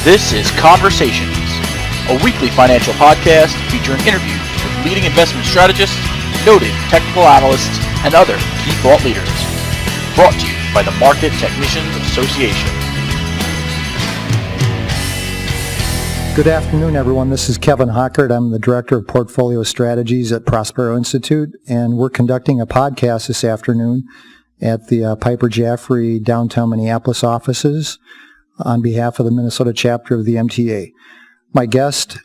This is Conversations, a weekly financial podcast featuring interviews with leading investment strategists, noted technical analysts, and other key thought leaders. Brought to you by the Market Technicians Association. Good afternoon, everyone. This is Kevin Hockert. I'm the Director of Portfolio Strategies at Prospero Institute, and we're conducting a podcast this afternoon at the Piper Jaffray downtown Minneapolis offices on behalf of the Minnesota chapter of the MTA. My guest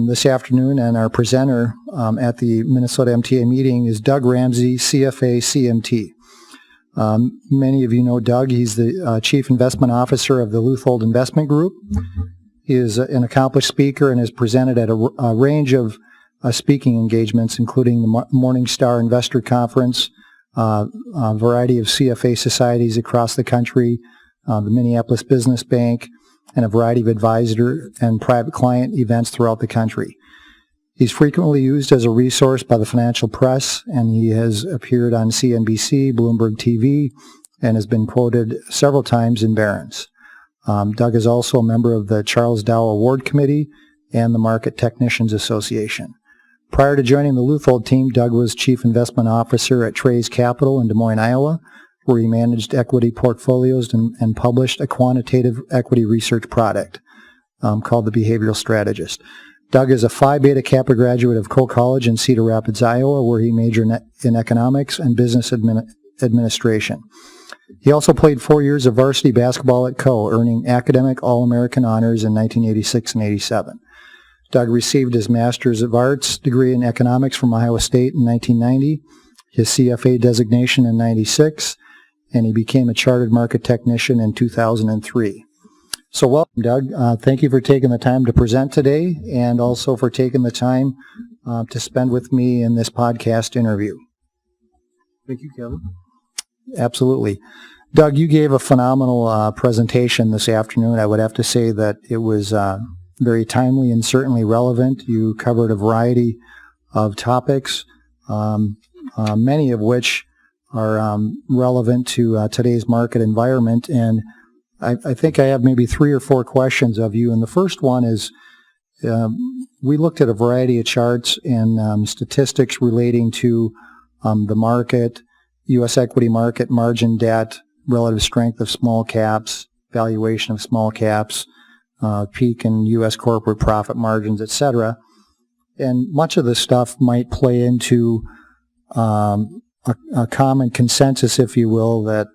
this afternoon and our presenter at the Minnesota MTA meeting is Doug Ramsey, CFA CMT. Many of you know Doug. He's the Chief Investment Officer of the Luthold Investment Group. He is an accomplished speaker and has presented at a range of speaking engagements, including the Morningstar Investor Conference, a variety of CFA societies across the country, the Minneapolis Business Bank, and a variety of advisor and private client events throughout the country. He's frequently used as a resource by the financial press, and he has appeared on CNBC, Bloomberg TV, and has been quoted several times in Barron's. Doug is also a member of the Charles Dow Award Committee and the Market Technicians Association. Prior to joining the Luthold team, Doug was Chief Investment Officer at Trey's Capital in Des Moines, Iowa, where he managed equity portfolios and published a quantitative equity research product called The Behavioral Strategist. Doug is a Phi Beta Kappa graduate of Cole College in Cedar Rapids, Iowa, where he majored in economics and business administration. He also played 4 years of varsity basketball at Co., earning academic All-American honors in 1986 and 87. Doug received his Master's of Arts degree in economics from Iowa State in 1990, his CFA designation in 96, and he became a chartered market technician in 2003. So welcome, Doug. Thank you for taking the time to present today and also for taking the time to spend with me in this podcast interview. Thank you, Kevin. Absolutely. Doug, you gave a phenomenal presentation this afternoon. I would have to say that it was very timely and certainly relevant. You covered a variety of topics, many of which are relevant to today's market environment. And I think I have maybe 3 or 4 questions of you. And the first one is, we looked at a variety of charts and statistics relating to the market, U.S. equity market, margin debt, relative strength of small caps, valuation of small caps, peak in U.S. corporate profit margins, etc. And much of this stuff might play into a common consensus, if you will, that,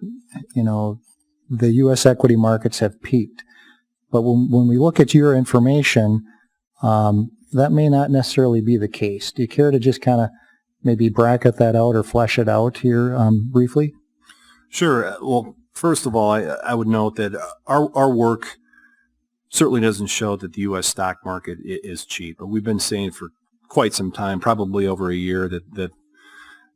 you know, the U.S. equity markets have peaked. But when we look at your information, that may not necessarily be the case. Do you care to just kind of maybe bracket that out or flesh it out here briefly? Sure. Well, first of all, I would note that our work certainly doesn't show that the U.S. stock market is cheap. But we've been saying for quite some time, probably over a year, that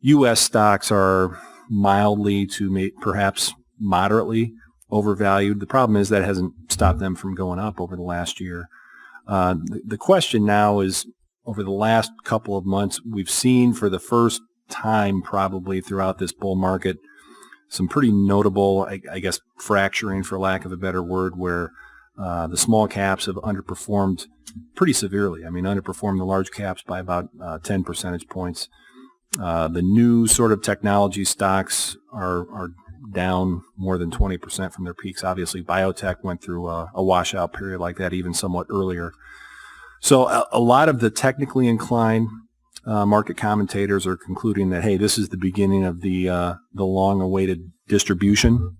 U.S. stocks are mildly to perhaps moderately overvalued. The problem is that hasn't stopped them from going up over the last year. The question now is, over the last couple of months, we've seen for the first time probably throughout this bull market some pretty notable, I guess, fracturing, for lack of a better word, where the small caps have underperformed pretty severely. I mean, underperformed the large caps by about 10 percentage points. The new sort of technology stocks are down more than 20% from their peaks. Obviously, biotech went through a washout period like that even somewhat earlier. So a lot of the technically inclined market commentators are concluding that, hey, this is the beginning of the long-awaited distribution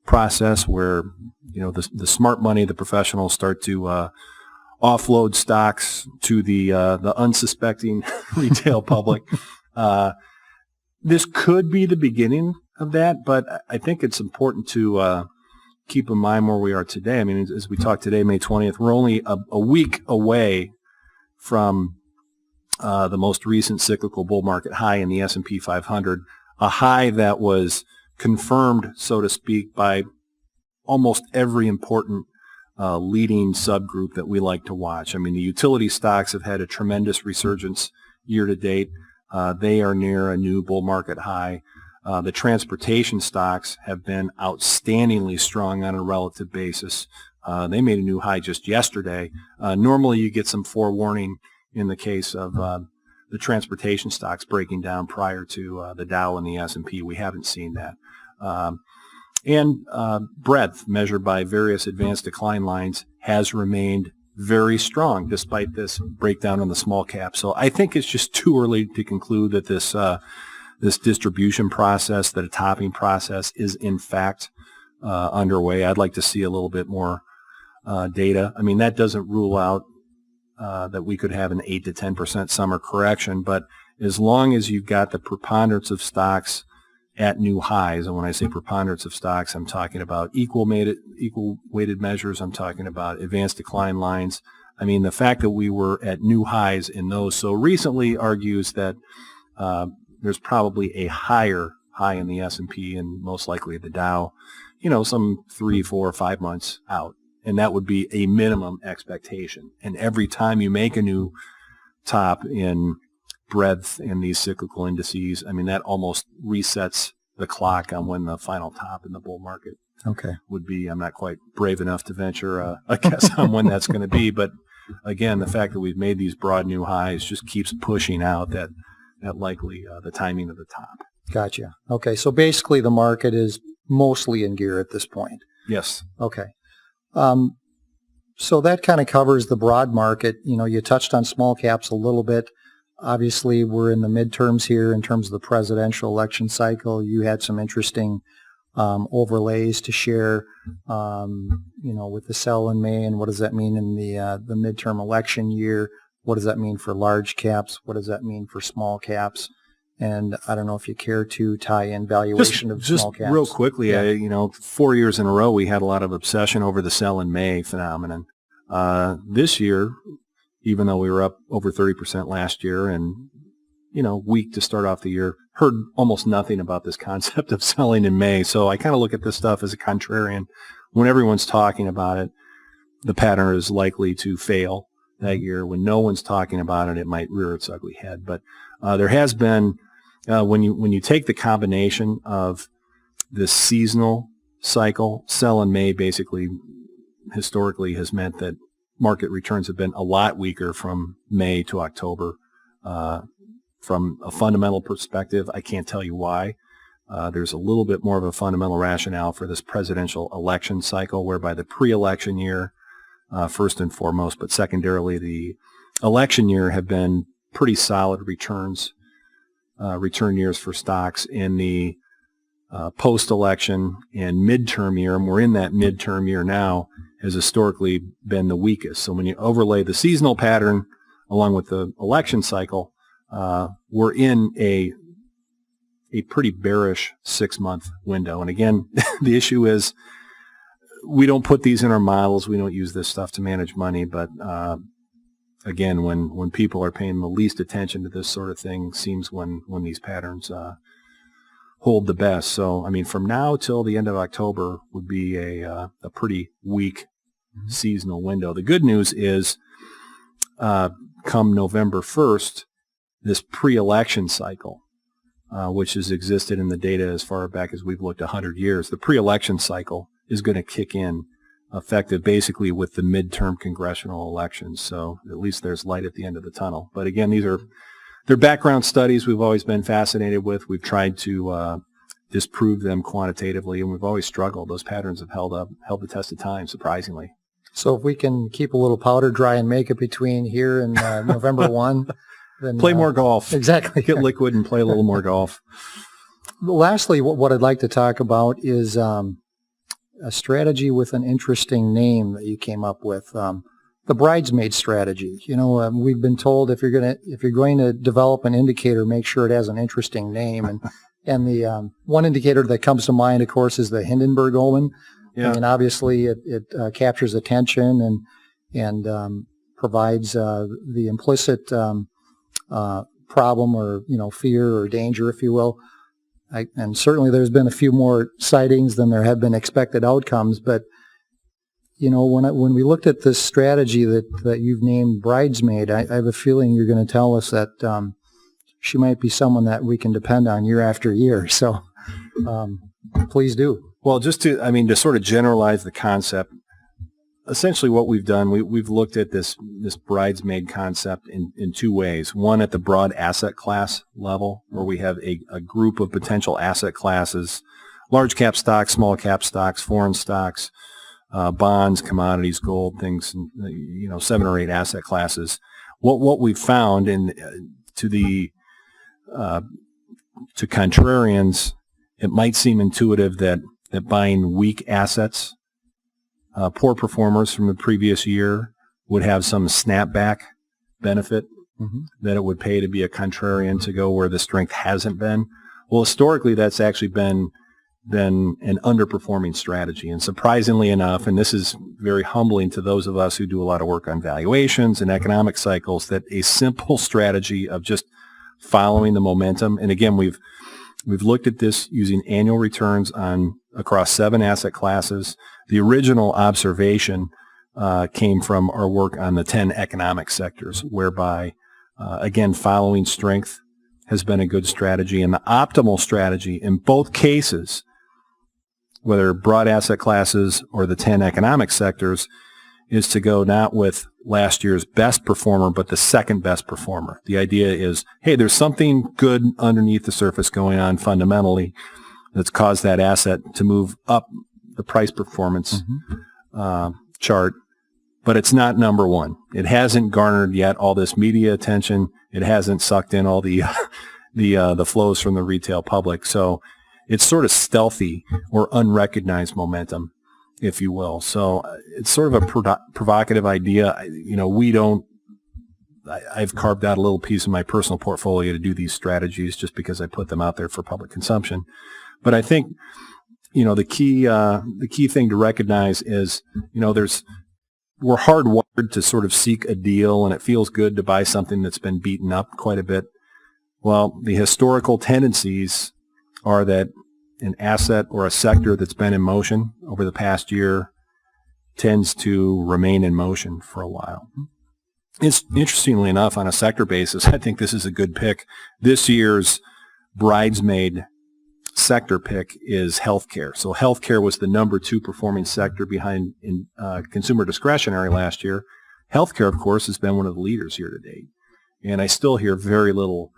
process where, you know, the smart money, the professionals start to offload stocks to the unsuspecting retail public. This could be the beginning of that, but I think it's important to keep in mind where we are today. I mean, as we talk today, May 20th, we're only a week away from the most recent cyclical bull market high in the S&P 500, a high that was confirmed, so to speak, by almost every important leading subgroup that we like to watch. I mean, the utility stocks have had a tremendous resurgence year to date. They are near a new bull market high. The transportation stocks have been outstandingly strong on a relative basis. They made a new high just yesterday. Normally you get some forewarning in the case of the transportation stocks breaking down prior to the Dow and the S&P. We haven't seen that. And breadth, measured by various advanced decline lines, has remained very strong despite this breakdown in the small cap. So I think it's just too early to conclude that this distribution process, that a topping process, is in fact underway. I'd like to see a little bit more data. I mean, that doesn't rule out that we could have an 8 to 10% summer correction, but as long as you've got the preponderance of stocks at new highs, and when I say preponderance of stocks, I'm talking about equal weighted measures, I'm talking about advanced decline lines. I mean, the fact that we were at new highs in those so recently argues that there's probably a higher high in the S&P and most likely the Dow, some 3, 4, 5 months out. And that would be a minimum expectation. And every time you make a new top in breadth in these cyclical indices, I mean, that almost resets the clock on when the final top in the bull market would be. I'm not quite brave enough to venture a guess on when that's going to be. But again, the fact that we've made these broad new highs just keeps pushing out that likely the timing of the top. Gotcha. Okay, so basically the market is mostly in gear at this point. Yes. Okay. So that kind of covers the broad market. You touched on small caps a little bit. Obviously, we're in the midterms here in terms of the presidential election cycle. You had some interesting overlays to share, with the sell in May, and what does that mean in the midterm election year? What does that mean for large caps? What does that mean for small caps? And I don't know if you care to tie in valuation of small caps. Just real quickly, 4 years in a row, we had a lot of obsession over the sell in May phenomenon. This year, even though we were up over 30% last year and, weak to start off the year, heard almost nothing about this concept of selling in May. So I kind of look at this stuff as a contrarian. When everyone's talking about it, the pattern is likely to fail that year. When no one's talking about it, it might rear its ugly head. But there has been, when you take the combination of this seasonal cycle, sell in May basically historically has meant that market returns have been a lot weaker from May to October. From a fundamental perspective, I can't tell you why. There's a little bit more of a fundamental rationale for this presidential election cycle, whereby the pre-election year, first and foremost, but secondarily the election year, have been pretty solid return years for stocks. In the post-election and midterm year, and we're in that midterm year now, has historically been the weakest. So when you overlay the seasonal pattern along with the election cycle, we're in a pretty bearish 6-month window. And again, the issue is we don't put these in our models. We don't use this stuff to manage money. But again, when people are paying the least attention to this sort of thing, seems when these patterns hold the best. So, I mean, from now till the end of October would be a pretty weak seasonal window. The good news is come November 1st, this pre-election cycle, which has existed in the data as far back as we've looked 100 years, the pre-election cycle is going to kick in effective basically with the midterm congressional elections. So at least there's light at the end of the tunnel. But again, they're background studies we've always been fascinated with. We've tried to disprove them quantitatively, and we've always struggled. Those patterns have held the test of time, surprisingly. So if we can keep a little powder dry and make it between here and November 1, then play more golf. Exactly. Get liquid and play a little more golf. Lastly, what I'd like to talk about is a strategy with an interesting name that you came up with, the bridesmaid strategy. We've been told if you're going to develop an indicator, make sure it has an interesting name. And the one indicator that comes to mind, of course, is the Hindenburg-Omen. Yeah. I mean, obviously, it captures attention and provides the implicit problem or fear or danger, if you will. And certainly, there's been a few more sightings than there have been expected outcomes. But when we looked at this strategy that you've named Bridesmaid, I have a feeling you're going to tell us that she might be someone that we can depend on year after year. So Please do. Well, just to sort of generalize the concept, essentially what we've done, we've looked at this bridesmaid concept in two ways. One, at the broad asset class level, where we have a group of potential asset classes, large cap stocks, small cap stocks, foreign stocks, bonds, commodities, gold, things, 7 or 8 asset classes. What we've found to contrarians, it might seem intuitive that buying weak assets, poor performers from the previous year, would have some snapback benefit, that it would pay to be a contrarian to go where the strength hasn't been. Well, historically, that's actually been an underperforming strategy. And surprisingly enough, and this is very humbling to those of us who do a lot of work on valuations and economic cycles, that a simple strategy of just following the momentum, and again, we've looked at this using annual returns across 7 asset classes. The original observation came from our work on the 10 economic sectors, whereby, again, following strength has been a good strategy. And the optimal strategy in both cases, whether broad asset classes or the 10 economic sectors, is to go not with last year's best performer, but the second best performer. The idea is, hey, there's something good underneath the surface going on fundamentally that's caused that asset to move up the price performance chart, but it's not number one. It hasn't garnered yet all this media attention. It hasn't sucked in all the flows from the retail public. So it's sort of stealthy or unrecognized momentum, if you will. So it's sort of a provocative idea. I've carved out a little piece of my personal portfolio to do these strategies just because I put them out there for public consumption. But I think, the key thing to recognize is, we're hardwired to sort of seek a deal, and it feels good to buy something that's been beaten up quite a bit. Well, the historical tendencies are that an asset or a sector that's been in motion over the past year tends to remain in motion for a while. It's interestingly enough, on a sector basis, I think this is a good pick. This year's bridesmaid sector pick is healthcare. So healthcare was the number 2 performing sector behind consumer discretionary last year. Healthcare, of course, has been one of the leaders here to date. And I still hear very little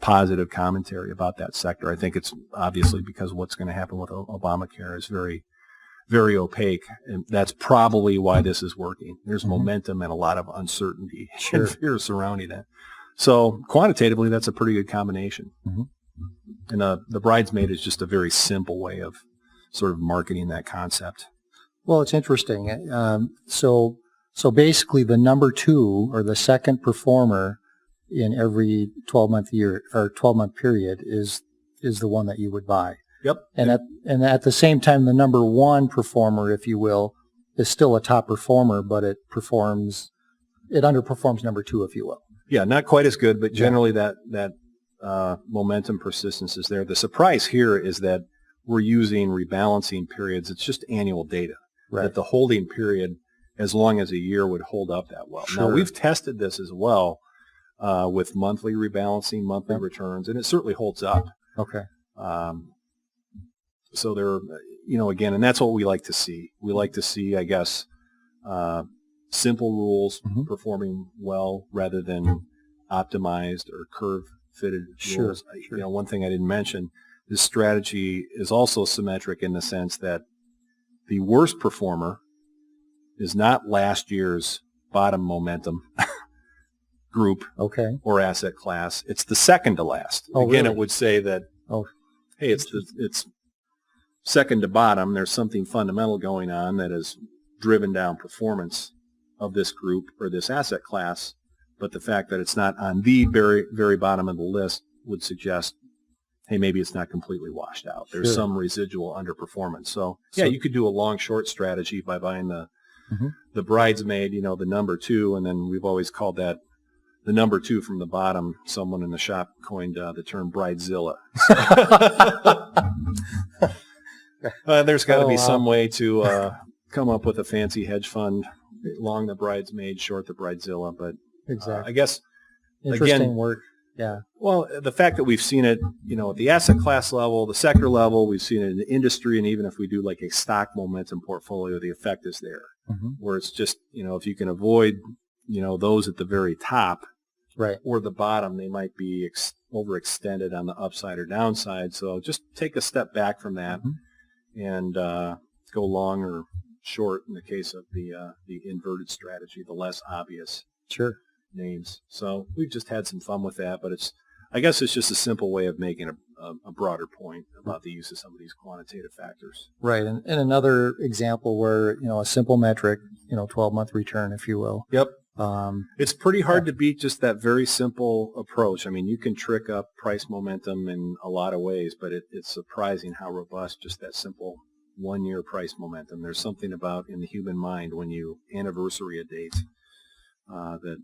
positive commentary about that sector. I think it's obviously because what's going to happen with Obamacare is very, very opaque. And that's probably why this is working. There's momentum and a lot of uncertainty and fear surrounding it. So quantitatively, that's a pretty good combination. And the bridesmaid is just a very simple way of sort of marketing that concept. Well, it's interesting. So basically, the number 2 or the second performer in every 12-month year or 12-month period is the one that you would buy. Yep. And at the same time, the number 1 performer, if you will, is still a top performer, but it underperforms number 2, if you will. Yeah, not quite as good, but generally that momentum persistence is there. The surprise here is that we're using rebalancing periods. It's just annual data. Right. That the holding period, as long as a year, would hold up that well. Now, we've tested this as well with monthly rebalancing, monthly returns, and it certainly holds up. Okay. So there, again, and that's what we like to see. We like to see, I guess, simple rules performing well rather than optimized or curve-fitted rules. Sure. One thing I didn't mention, this strategy is also symmetric in the sense that the worst performer is not last year's bottom momentum group or asset class. It's the second to last. Again, it would say that, hey, it's second to bottom. There's something fundamental going on that has driven down performance of this group or this asset class. But the fact that it's not on the very, very bottom of the list would suggest, hey, maybe it's not completely washed out. There's some residual underperformance. So you could do a long-short strategy by buying the bridesmaid, the number 2, and then we've always called that the number 2 from the bottom. Someone in the shop coined the term bridezilla. There's got to be some way to come up with a fancy hedge fund, long the bridesmaid, short the bridezilla, but I guess interesting again, word. Yeah. Well, the fact that we've seen it, at the asset class level, the sector level, we've seen it in the industry, and even if we do like a stock momentum portfolio, the effect is there. Where it's just, if you can avoid, those at the very top, right, or the bottom, they might be overextended on the upside or downside. So just take a step back from that and go long or short in the case of the inverted strategy, the less obvious names. So we've just had some fun with that, but I guess it's just a simple way of making a broader point about the use of some of these quantitative factors. Right, and another example where, a simple metric, 12-month return, if you will. Yep. It's pretty hard to beat just that very simple approach. I mean, you can trick up price momentum in a lot of ways, but it's surprising how robust just that simple one-year price momentum. There's something about in the human mind when you anniversary a date that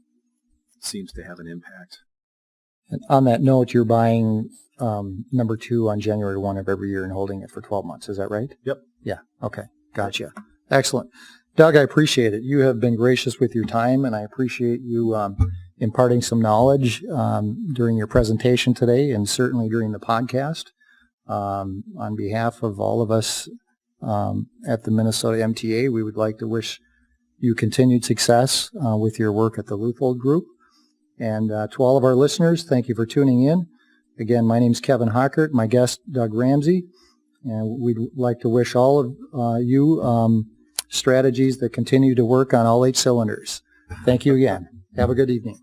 seems to have an impact. And on that note, you're buying number 2 on January 1 of every year and holding it for 12 months. Is that right? Yep. Yeah. Okay. Gotcha. Excellent. Doug, I appreciate it. You have been gracious with your time, and I appreciate you imparting some knowledge during your presentation today and certainly during the podcast. On behalf of all of us at the Minnesota MTA, we would like to wish you continued success with your work at the Luthold Group. And to all of our listeners, thank you for tuning in. Again, my name is Kevin Hockert, my guest, Doug Ramsey, and we'd like to wish all of you strategies that continue to work on all 8 cylinders. Thank you again. Have a good evening.